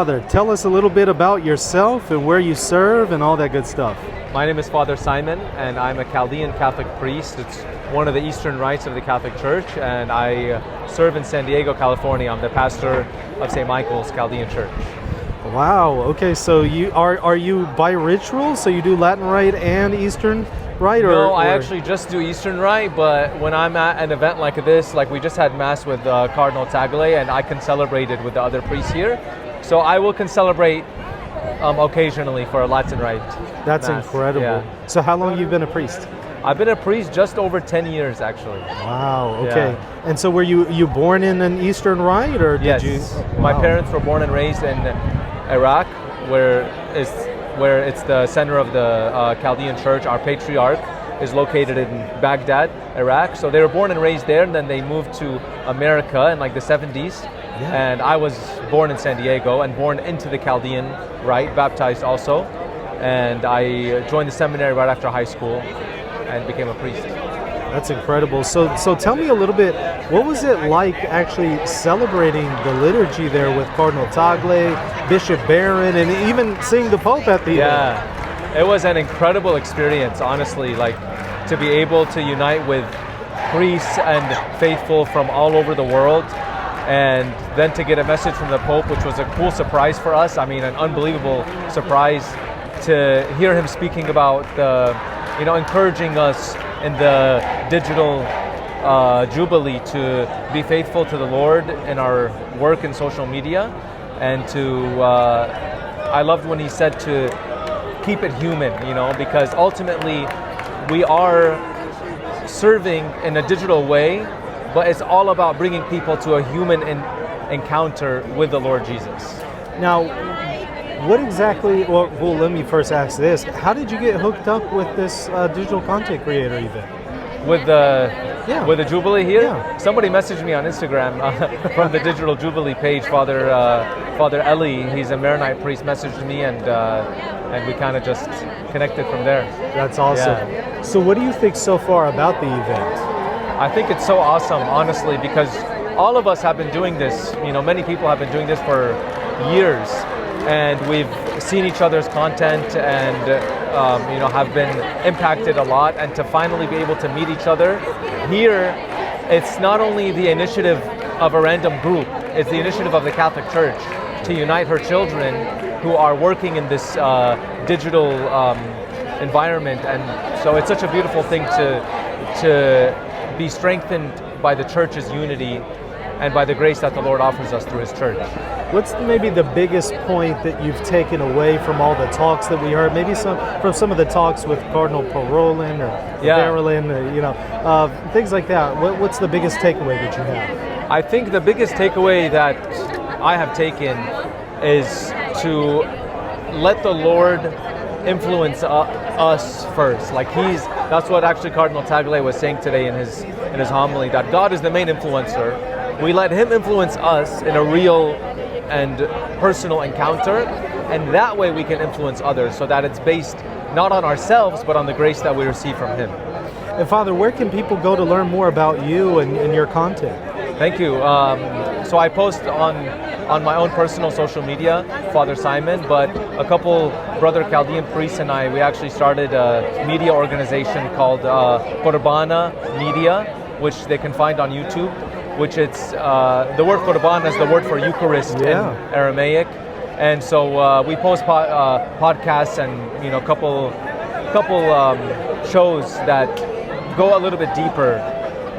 Father, tell us a little bit about yourself and where you serve and all that good stuff. My name is Father Simon, and I'm a Chaldean Catholic priest. It's one of the Eastern rites of the Catholic Church, and I serve in San Diego, California. I'm the pastor of St. Michael's Chaldean Church. Wow. Okay, so you are you bi-ritual? So you do Latin Rite and Eastern Rite? No, I actually just do Eastern Rite, but when I'm at an event like this, like we just had Mass with Cardinal Tagle, and I can celebrate it with the other priests here. So I will celebrate occasionally for a Latin Rite. That's Mass. incredible. Yeah. So how long have you been a priest? I've been a priest just over 10 years, actually. Wow, okay. Yeah. And so were you born in an Eastern Rite, or did Yes. you? My Wow. parents were born and raised in Iraq, where it's the center of the Chaldean Church. Our patriarch is located in Baghdad, Iraq. So they were born and raised there, and then they moved to America in like the 70s. Yeah. And I was born in San Diego and born into the Chaldean Rite, baptized also. And I joined the seminary right after high school and became a priest. That's incredible. So tell me a little bit, what was it like actually celebrating the liturgy there with Cardinal Tagle, Bishop Barron, and even seeing the Pope at the end? Yeah, it was an incredible experience, honestly, like to be able to unite with priests and faithful from all over the world, and then to get a message from the Pope, which was a cool surprise for us. I mean, an unbelievable surprise to hear him speaking about encouraging us in the digital Jubilee to be faithful to the Lord in our work in social media, and I loved when he said to keep it human, because ultimately we are serving in a digital way, but it's all about bringing people to a human encounter with the Lord Jesus. Now, what exactly, well, let me first ask this. How did you get hooked up with this digital content creator event? With the Jubilee here? Yeah. Somebody messaged me on Instagram from the Digital Jubilee page. Father Eli, he's a Maronite priest, messaged me, and we kind of just connected from there. That's awesome. Yeah. So what do you think so far about the event? I think it's so awesome, honestly, because all of us have been doing this. Many people have been doing this for years, and we've seen each other's content and have been impacted a lot. And to finally be able to meet each other here, it's not only the initiative of a random group, it's the initiative of the Catholic Church to unite her children who are working in this digital environment. And so it's such a beautiful thing to be strengthened by the Church's unity and by the grace that the Lord offers us through His Church. What's maybe the biggest point that you've taken away from all the talks that we heard? Maybe from some of the talks with Cardinal Parolin or Barolin, things like that. What's the biggest takeaway that you have? I think the biggest takeaway that I have taken is to let the Lord influence us first. Like that's what actually Cardinal Tagle was saying today in his homily, that God is the main influencer. We let Him influence us in a real and personal encounter, and that way we can influence others, so that it's based not on ourselves, but on the grace that we receive from Him. And Father, where can people go to learn more about you and your content? Thank you. So I post on my own personal social media, Father Simon, but a couple brother Chaldean priests and we actually started a media organization called Qurbana Media, which they can find on YouTube, which it's, the word Qurbana is the word for Eucharist in Aramaic. And so we post podcasts and couple shows that go a little bit deeper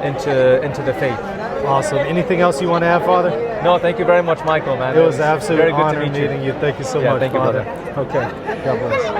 into the faith. Awesome. Anything else you want to add, Father? No, thank you very much, Michael, man. It was absolutely very good honor to meet meeting you. Thank you so much, thank you, Father. brother. Okay. God bless.